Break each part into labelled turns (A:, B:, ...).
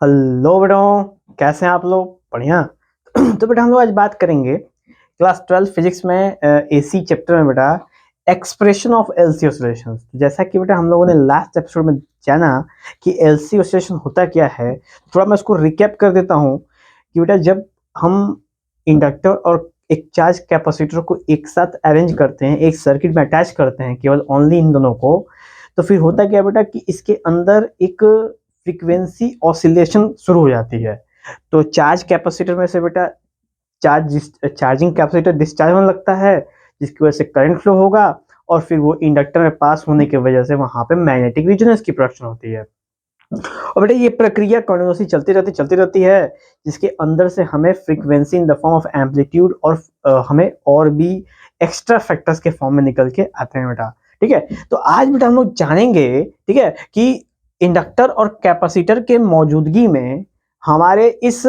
A: Hello बेटा, कैसे हैं आप लोग? बढ़िया। तो बेटा हम लोग आज बात करेंगे क्लास 12 फिजिक्स में एसी चैप्टर में बेटा एक्सप्रेशन ऑफ एलसी ऑसिलेशन। जैसा कि बेटा हम लोगों ने लास्ट एपिसोड में जाना कि एलसी ऑसिलेशन होता क्या है, थोड़ा मैं उसको रिकैप कर देता हूँ कि बेटा जब हम इंडक्टर और एक चार्ज कैपेसिटर को एक साथ अरेंज करते हैं, एक सर्किट में अटैच करते हैं केवल ओनली इन दोनों को, तो फिर होता क्या बेटा कि इसके अंदर एक फ्रीक्वेंसी ऑसिलेशन शुरू हो जाती है। तो चार्ज कैपेसिटर में से बेटा चार्जिंग कैपेसिटर डिस्चार्ज होने लगता है, जिसकी वजह से करंट फ्लो होगा और फिर वो इंडक्टर में पास होने की वजह से वहां पे मैग्नेटिक रेजोनेंस की प्रोडक्शन होती है। और बेटा ये प्रक्रिया कंटिन्यूसली चलती रहती है, जिसके अंदर से हमें frequency in the form of amplitude और हमें और भी एक्स्ट्रा फैक्टर्स के फॉर्म में निकल के आते हैं बेटा। ठीक है, तो आज बेटा हम लोग जानेंगे, ठीक है, कि इंडक्टर और कैपेसिटर के मौजूदगी में हमारे इस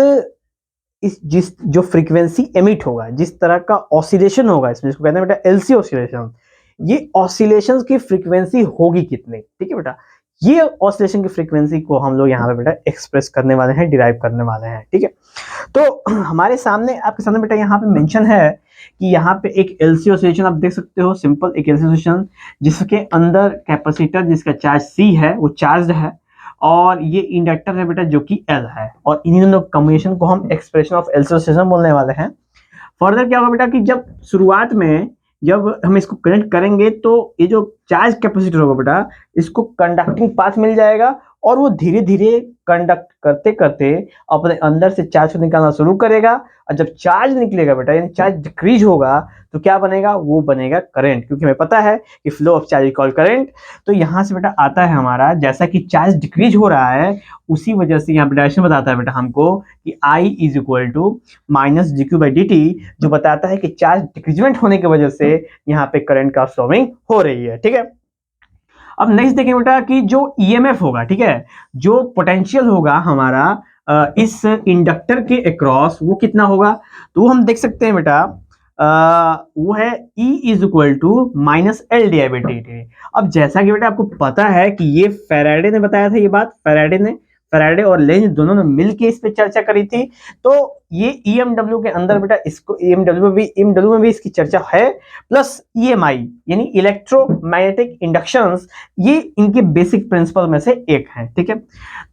A: जिस जो फ्रीक्वेंसी एमिट होगा, जिस तरह का ऑसिलेशन होगा इसमें, जिसको कहते हैं बेटा एलसी ऑसिलेशन, ये ऑसिलेशंस की फ्रीक्वेंसी होगी कितनी। ठीक है बेटा, ये ऑसिलेशन की फ्रीक्वेंसी को हम लोग यहाँ पे बेटा एक्सप्रेस करने वाले हैं, डिराइव करने वाले हैं। ठीक है, तो हमारे सामने आपके सामने बेटा यहाँ पे मेंशन है कि यहाँ पे एक एलसी ऑसिलेशन आप देख सकते हो, सिंपल एक एलसी ऑसिलेशन जिसके अंदर कैपेसिटर जिसका चार्ज सी है वो चार्ज है और ये इंडक्टर है बेटा जो कि एल है, और इन्हीं दोनों कॉम्बिनेशन को हम एक्सप्रेशन ऑफ एलसी ऑसिलेशन बोलने वाले हैं। फर्दर क्या होगा बेटा कि जब शुरुआत में जब हम इसको कनेक्ट करेंगे तो ये जो चार्ज कैपेसिटर होगा बेटा, इसको कंडक्टिंग पाथ मिल जाएगा और वो धीरे धीरे कंडक्ट करते करते अपने अंदर से चार्ज को निकालना शुरू करेगा। और जब चार्ज निकलेगा बेटा, यानी चार्ज डिक्रीज होगा, तो क्या बनेगा? वो बनेगा करंट, क्योंकि हमें पता है कि flow of charge equal current. तो यहाँ से बेटा आता है हमारा, जैसा कि चार्ज डिक्रीज हो रहा है उसी वजह से यहाँ पे डायरेक्शन बताता है बेटा हमको कि I is equal to minus dq by dt, जो बताता है कि चार्ज डिक्रीजमेंट होने की वजह से यहाँ पे करंट का फ्लोइंग हो रही है। ठीक है, अब नेक्स्ट देखें बेटा कि जो ईएमएफ होगा, ठीक है, जो पोटेंशियल होगा हमारा इस इंडक्टर के अक्रॉस, वो कितना होगा? तो हम देख सकते हैं बेटा वो है E is equal to minus L D I by D T. अब जैसा कि बेटा आपको पता है कि ये फेराडे ने बताया था, ये बात फेराडे और लेंज दोनों ने मिलकर इस पे चर्चा करी थी। तो ये ईएमडब्ल्यू के अंदर बेटा इसको ईएमडब्ल्यू में भी इसकी चर्चा है, प्लस ईएमआई यानी इलेक्ट्रोमैग्नेटिक इंडक्शंस, ये इनके बेसिक प्रिंसिपल में से एक है। ठीक है,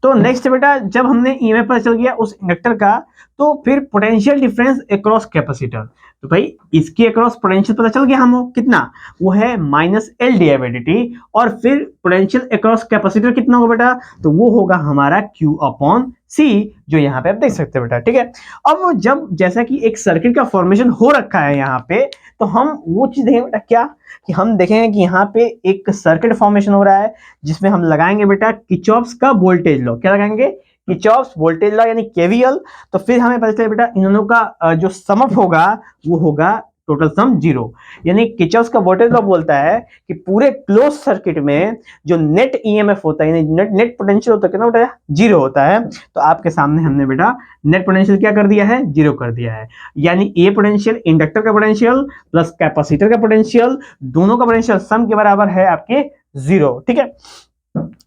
A: तो नेक्स्ट बेटा जब हमने ईएमएफ पता चल गया उस इंडक्टर का, तो फिर पोटेंशियल डिफरेंस अक्रॉस कैपेसिटर, तो भाई इसके अक्रॉस पोटेंशियल पता चल गया हमको कितना, वो है minus L D I by D T. और फिर पोटेंशियल अक्रॉस कैपेसिटर कितना होगा बेटा? तो वो होगा हमारा Q अपॉन C, जो यहाँ पे आप देख सकते हैं बेटा। ठीक है, अब जब जैसा कि एक सर्किट का फॉर्मेशन हो रखा है यहाँ पे, तो हम वो चीज देखेंगे बेटा क्या, कि हम देखेंगे कि यहाँ पे एक सर्किट फॉर्मेशन हो रहा है जिसमें हम लगाएंगे बेटा किर्चॉफ्स का वोल्टेज लॉ। क्या लगाएंगे? किर्चॉफ्स वोल्टेज लॉ यानी केवीएल। तो फिर हमें पता चले बेटा इन दोनों का जो सम अप होगा वो होगा टोटल सम 0। यानी किर्चॉफ्स का वोल्टेज लॉ बोलता है कि पूरे क्लोज सर्किट में जो नेट ईएमएफ होता है, यानी नेट पोटेंशियल होता है, कितना होता है? 0 होता है। तो आपके सामने हमने बेटा नेट पोटेंशियल क्या कर दिया है? 0 कर दिया है। यानी ए पोटेंशियल, इंडक्टर का पोटेंशियल प्लस कैपेसिटर का पोटेंशियल, दोनों का पोटेंशियल सम के बराबर है आपके 0। ठीक है,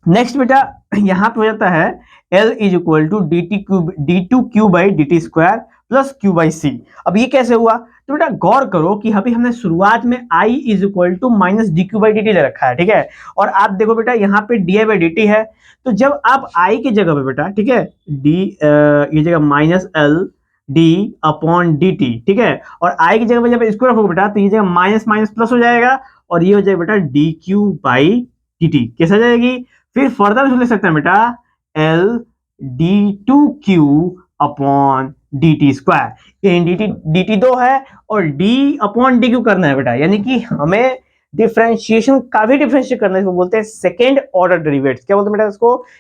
A: नेक्स्ट बेटा यहां पे हो जाता है L is equal to d2q by D T square plus q by C. अब ये कैसे हुआ? तो बेटा गौर करो कि अभी हमने शुरुआत में I is equal to minus dq by dt ले रखा है। ठीक है, और आप देखो बेटा यहाँ पे di बाई dt है, तो जब आप I की जगह पे बेटा, ठीक है, ये जगह minus L D upon D T, ठीक है, और I की जगह पे जब इसको रखोगे बेटा तो ये जगह माइनस माइनस प्लस हो जाएगा और ये हो जाएगा बेटा dq बाई dt। कैसे आ जाएगी? फिर फर्दर लिख सकते हैं बेटा L d2q upon D T square. D T 2 है और d अपॉन डी क्यू करना है बेटा, यानी कि हमें डिफरेंशिएशन का भी डिफरेंशिएट करना है, इसको बोलते हैं सेकेंड ऑर्डर डेरिवेटिव। क्या बोलते हैं बेटा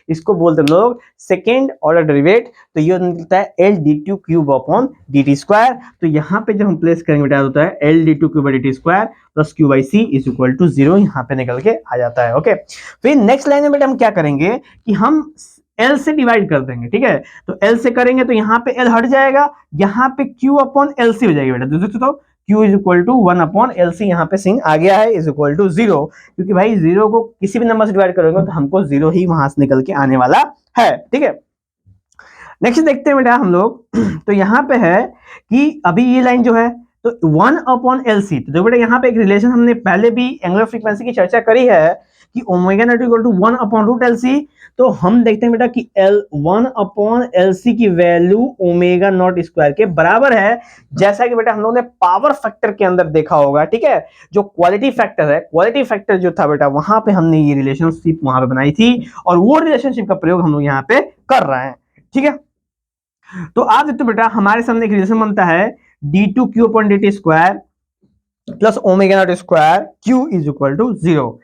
A: इसको बोलते हैं लोग सेकेंड ऑर्डर डेरिवेटिव। तो ये मिलता है L D two cube upon D T square. तो यहाँ पे जब हम प्लेस करेंगे बेटा होता है L D two cube D T square plus Q by C is equal to 0, यहाँ पे निकल के आ जाता है। ओके, फिर नेक्स्ट लाइन में बेटा हम क्या करेंगे कि हम L से डिवाइड कर देंगे। ठीक है, तो L से करेंगे तो यहाँ पे L हट जाएगा, यहाँ पे Q अपॉन एल सी हो जाएगी बेटा। तो Q is equal to 1 upon L C, यहाँ पे सिंग आ गया है, इज इक्वल टू 0, क्योंकि भाई 0 को किसी भी नंबर से डिवाइड करोगे तो हमको 0 ही वहां से निकल के आने वाला है। ठीक है, नेक्स्ट देखते हैं बेटा हम लोग तो यहाँ पे है कि अभी ये लाइन जो है तो 1/LC, तो देखो बेटा यहाँ पे एक रिलेशन हमने पहले भी एंगुलर फ्रीक्वेंसी की चर्चा करी है कि omega naught equal to 1/√LC। तो हम देखते हैं बेटा कि 1/LC की वैल्यू ओमेगा नॉट स्क्वायर के बराबर है, जैसा कि बेटा हम लोगों ने पावर फैक्टर के अंदर देखा होगा। ठीक है, जो क्वालिटी फैक्टर है, क्वालिटी फैक्टर जो था बेटा वहां पे हमने ये रिलेशनशिप वहां पे बनाई थी और वो रिलेशनशिप का प्रयोग हम लोग यहाँ पे कर रहे हैं। ठीक है, तो आप देखते बेटा हमारे सामने एक रिलेशन बनता है d2q/dt square plus omega naught square q is equal to 0।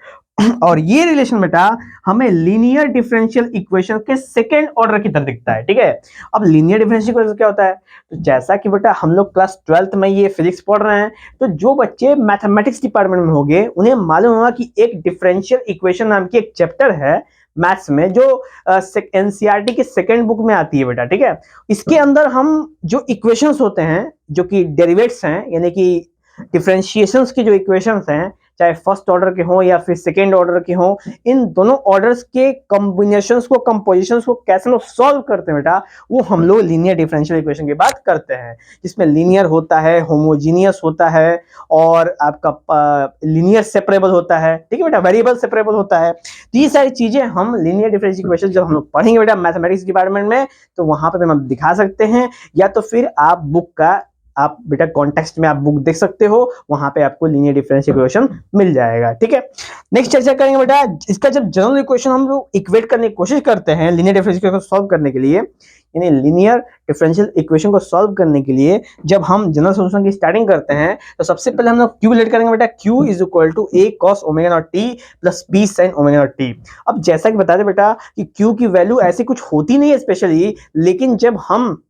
A: और ये रिलेशन बेटा हमें लीनियर डिफरेंशियल इक्वेशन के सेकेंड ऑर्डर की तरह दिखता है। ठीक है, अब लीनियर डिफरेंशियल इक्वेशन क्या होता है, तो जैसा कि बेटा हम लोग क्लास 12th में ये फिजिक्स पढ़ रहे हैं, तो जो बच्चे मैथमेटिक्स डिपार्टमेंट में होंगे उन्हें मालूम होगा कि एक डिफरेंशियल इक्वेशन नाम की एक चैप्टर है मैथ्स में जो एनसीईआरटी के सेकेंड बुक में आती है बेटा। ठीक है, इसके अंदर हम जो इक्वेशंस होते हैं जो कि डेरिवेट्स हैं, यानी कि डिफरेंशिएशंस की जो इक्वेशंस हैं, चाहे फर्स्ट ऑर्डर के हों या फिर सेकेंड ऑर्डर के हों, इन दोनों ऑर्डर्स के कॉम्बिनेशंस को, कंपोजिशंस को कैसे लोग सॉल्व करते हैं बेटा, वो हम लोग लीनियर डिफरेंशियल इक्वेशन की बात करते हैं, जिसमें लीनियर होता है, होमोजीनियस होता है और आपका लीनियर सेपरेबल होता है। ठीक है बेटा, वेरिएबल सेपरेबल होता है। तो ये सारी चीजें हम लीनियर डिफरेंशियल इक्वेशन जब हम लोग पढ़ेंगे बेटा मैथमेटिक्स डिपार्टमेंट में, तो वहां पर हम दिखा सकते हैं, या तो फिर आप बुक का आप बेटा कॉन्टेक्स्ट में आप बुक देख सकते हो, वहां पे आपको लीनियर डिफरेंशियल इक्वेशन मिल जाएगा। ठीक है, नेक्स्ट चर्चा करेंगे बेटा इसका जब जनरल इक्वेशन हम लोग इक्वेट करने की कोशिश करते हैं लीनियर डिफरेंशियल इक्वेशन सॉल्व करने के लिए, यानी लीनियर डिफरेंशियल इक्वेशन को सॉल्व करने के लिए जब हम जनरल सॉल्यूशन की स्टार्टिंग करते हैं, तो सबसे पहले हम लोग क्यू लेट करेंगे बेटा, Q is equal to a cos omega naught t plus b sin omega naught t। अब जैसा कि बता दें बेटा कि क्यू की वैल्यू ऐसी कुछ होती नहीं है स्पेशली, लेकिन जब हम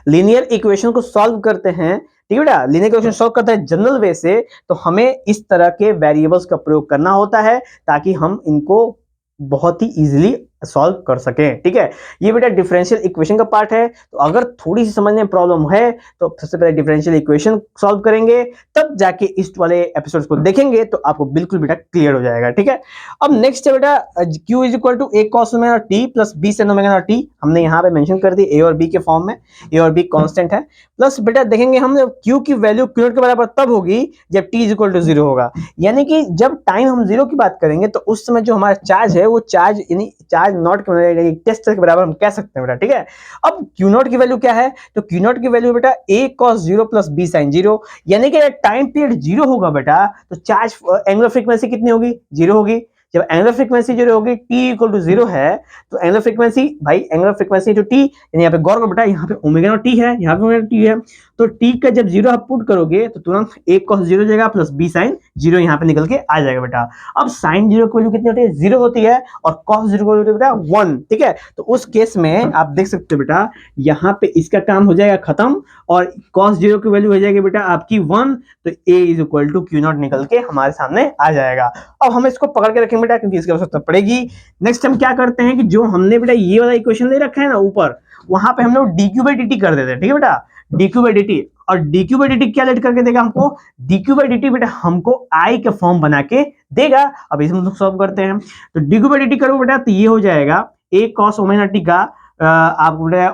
A: लीनियर इक्वेशन को सॉल्व करते हैं, ठीक है बेटा, लीनियर इक्वेशन सॉल्व करते हैं जनरल वे से, तो हमें इस तरह के वेरिएबल्स का प्रयोग करना होता है ताकि हम इनको बहुत ही इजीली सॉल्व कर सकें। ठीक है, ये बेटा डिफरेंशियल इक्वेशन का पार्ट है। तो अगर थोड़ी सी समझने में प्रॉब्लम है तो सबसे पहले डिफरेंशियल इक्वेशन सॉल्व करेंगे, तब जाके इस वाले एपिसोड्स को देखेंगे तो आपको बिल्कुल बेटा क्लियर हो जाएगा। ठीक है, अब नेक्स्ट है बेटा q is equal to a cos omega t plus b sin omega t। हमने यहाँ पे मेंशन कर दी a और b के फॉर्म में, a और b कांस्टेंट है। प्लस बेटा देखेंगे हम q की वैल्यू q नॉट के बराबर तब होगी जब t इज इक्वल टू 0 होगा, यानी कि जब टाइम हम 0 की बात करेंगे तो उस समय जो हमारा चार्ज है वो चार्ज यानी चार्ज नॉट के टेस्ट के बराबर हम कह सकते हैं बेटा। ठीक है, अब q नॉट की वैल्यू क्या है, तो q नॉट की वैल्यू बेटा a cos 0 plus b sin 0, यानी कि टाइम पीरियड 0 होगा बेटा तो चार्ज एंगुलर फ्रीक्वेंसी कितनी होगी, 0 होगी। जब एंगुलर फ्रीक्वेंसी 0 होगी, t इक्वल टू 0 है, तो एंगुलर फ्रीक्वेंसी भाई एंगुलर फ्रीक्वेंसी जो t, यानी यहाँ पे गौर करो बेटा, यहाँ पे ओमेगा नॉट t है, यहाँ पे ओमेगा t है, तो t का जब 0 आप पुट करोगे तो तुरंत a cos 0 जाएगा प्लस b sin 0 यहाँ पे निकल के आ जाएगा बेटा। अब sin 0 की वैल्यू कितनी होती है, 0 होती है, और cos 0 की वैल्यू बेटा 1। ठीक है, तो उस केस में आप देख सकते हो बेटा यहाँ पे इसका काम हो जाएगा खत्म, और cos 0 की वैल्यू हो जाएगी बेटा आपकी 1, तो a is equal to q naught निकल के हमारे सामने आ जाएगा। अब हम इसको पकड़ के रखेंगे बेटा क्योंकि इसकी आवश्यकता पड़ेगी। नेक्स्ट हम क्या करते हैं कि जो हमने बेटा ये वाला इक्वेशन ले रखा है ना ऊपर, वहां पे हम लोग dq/dt कर देते हैं। ठीक है बेटा, dq/dt, और dq/dt क्या लेट करके देगा हमको, dq/dt बेटा हमको i का फॉर्म बना के देगा। अब इसे हम लोग सॉल्व करते हैं, तो dq/dt करो बेटा तो ये हो जाएगा a cos ओमेगा t का आप बेटा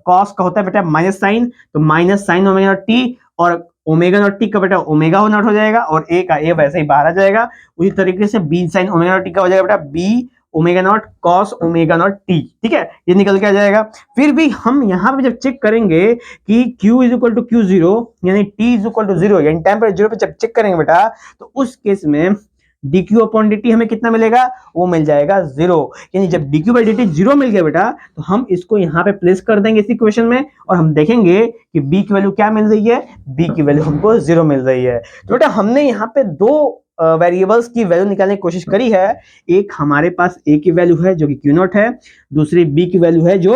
A: cos का होता है बेटा माइनस साइन, तो माइनस साइन ओमेगा t, और ओमेगा नॉट टी का बेटा ओमेगा नॉट हो जाएगा, और ए का ए वैसे ही बाहर आ जाएगा। उसी तरीके से B sine omega naught T का हो जाएगा बेटा B omega naught cos omega naught T. ठीक है, ये निकल के आ जाएगा। फिर भी हम यहाँ पे जब चेक करेंगे कि q is equal to Q 0 यानी t इज इक्वल टू 0 यानी टाइम पर 0 पे जब चेक करेंगे बेटा, तो उस केस में dq/dt हमें कितना मिलेगा, वो मिल जाएगा 0। यानी जब dq/dt 0 मिल गया बेटा तो हम इसको यहाँ पे प्लेस कर देंगे इस इक्वेशन में, और हम देखेंगे कि b की वैल्यू क्या मिल रही है, b की वैल्यू हमको 0 मिल रही है। तो बेटा हमने यहाँ पे दो वेरिएबल्स की वैल्यू निकालने की कोशिश करी है। एक हमारे पास a की वैल्यू है जो कि q नॉट है, दूसरी b की वैल्यू है जो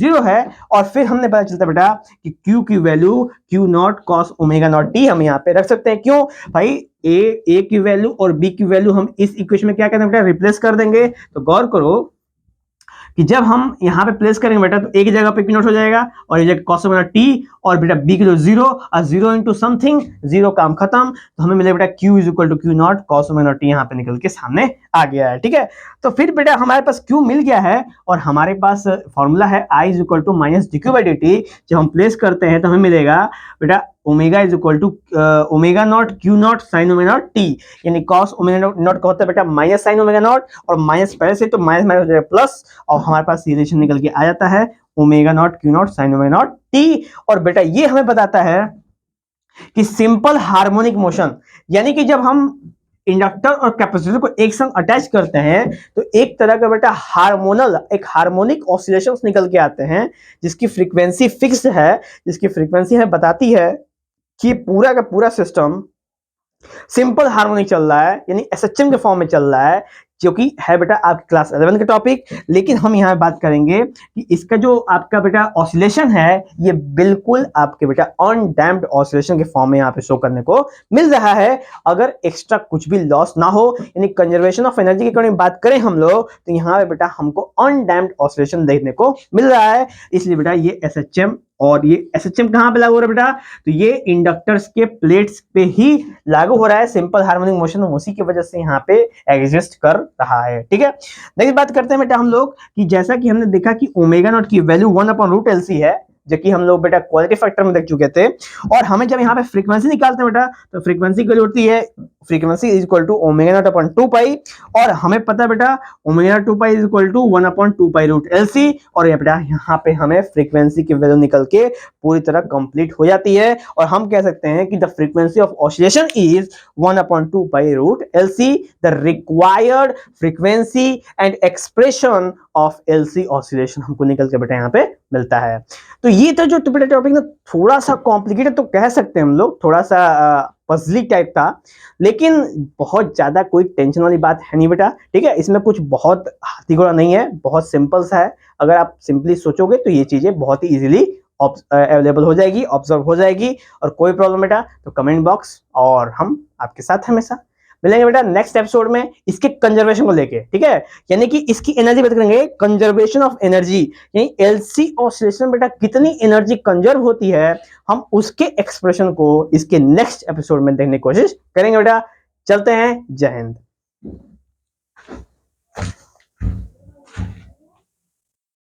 A: 0 है, और फिर हमने पता चलता बेटा कि q की value q not cos omega naught t हम यहाँ पे रख सकते हैं। क्यों भाई, a की वैल्यू और b की वैल्यू हम इस इक्वेशन में क्या करते हैं बेटा, रिप्लेस कर देंगे। तो गौर करो कि जब हम यहाँ पे प्लेस करेंगे बेटा तो एक ही जगह पे क्यू नॉट हो जाएगा और ये जगह कॉस ओमेगा टी और बेटा बी की जो जीरो और जीरो इंटू समथिंग जीरो काम खत्म, तो हमें मिलेगा बेटा Q is equal to Q naught cos omega T यहाँ पे निकल के सामने आ गया है। ठीक है, तो फिर बेटा हमारे पास क्यू मिल गया है और हमारे पास फॉर्मूला है I is equal to minus d q by D t. जब हम प्लेस करते हैं तो हमें मिलेगा बेटा omega is equal to omega naught q naught sine omega naught t, यानी कॉस ओमेगा नॉट का होता है बेटा माइनस साइन ओमेगा नॉट और माइनस पहले से तो माइनस माइनस हो जाएगा प्लस और हमारे पास ये रिलेशन निकल के आ जाता है omega naught q naught sine omega naught T. और बेटा ये हमें बताता है कि सिंपल हार्मोनिक मोशन, यानी कि जब हम इंडक्टर और कैपेसिटर को एक संग अटैच करते हैं तो एक तरह का बेटा एक हार्मोनिक ऑसिलेशंस निकल के आते हैं जिसकी फ्रीक्वेंसी फिक्स है, जिसकी फ्रीक्वेंसी हमें बताती है कि पूरा का पूरा सिस्टम सिंपल हार्मोनिक चल रहा है, यानी एसएचएम के फॉर्म में चल रहा है, जो कि है बेटा आपकी क्लास 11 का टॉपिक। लेकिन हम यहाँ बात करेंगे कि इसका जो आपका बेटा ऑसिलेशन है ये बिल्कुल आपके बेटा अनडैम्प्ड ऑसिलेशन के फॉर्म में यहाँ पे शो करने को मिल रहा है, अगर एक्स्ट्रा कुछ भी लॉस ना हो, यानी कंजर्वेशन ऑफ एनर्जी की अगर बात करें हम लोग तो यहाँ पे बेटा हमको अनडैम्प्ड ऑसिलेशन देखने को मिल रहा है। इसलिए बेटा ये एसएचएम और ये एसएचएम कहां पे लागू हो रहा है बेटा, तो ये इंडक्टर्स के प्लेट्स पे ही लागू हो रहा है। सिंपल हार्मोनिक मोशन उसी की वजह से यहाँ पे एग्जिस्ट कर रहा है। ठीक है, नेक्स्ट बात करते हैं बेटा हम लोग कि जैसा कि हमने देखा कि ओमेगा नॉट की वैल्यू 1/√LC है, जो कि हम लोग बेटा क्वालिटी फैक्टर में देख चुके थे। और हमें जब यहाँ पे फ्रीक्वेंसी निकालते हैं बेटा तो फ्रीक्वेंसी की होती है frequency is equal to omega naught upon 2 और हमें पता है बेटा omega naught 2 is equal to 1/2 LC और ये बेटा यहाँ पे हमें फ्रीक्वेंसी की वैल्यू निकल के पूरी तरह कंप्लीट हो जाती है और हम कह सकते हैं कि the frequency of oscillation is 1/2 LC, the required frequency and expression of LC oscillation हमको निकल के बेटा यहाँ पे मिलता है। तो ये था जो बेटा टॉपिक ना थोड़ा सा कॉम्प्लिकेटेड तो कह सकते हैं हम लोग, थोड़ा सा पजली टाइप था, लेकिन बहुत ज्यादा कोई टेंशन वाली बात है नहीं बेटा। ठीक है, इसमें कुछ बहुत हाथी घोड़ा नहीं है, बहुत सिंपल सा है। अगर आप सिंपली सोचोगे तो ये चीजें बहुत ही इजीली अवेलेबल हो जाएगी, ऑब्जर्व हो जाएगी। और कोई प्रॉब्लम बेटा तो कमेंट बॉक्स और हम आपके साथ हमेशा मिलेंगे बेटा नेक्स्ट एपिसोड में इसके कंजर्वेशन को लेके। ठीक है, यानी कि इसकी एनर्जी बात करेंगे, कंजर्वेशन ऑफ एनर्जी, यानी एलसी ऑसिलेशन बेटा कितनी एनर्जी कंजर्व होती है, हम उसके एक्सप्रेशन को इसके नेक्स्ट एपिसोड में देखने की कोशिश करेंगे बेटा। चलते हैं, जय हिंद।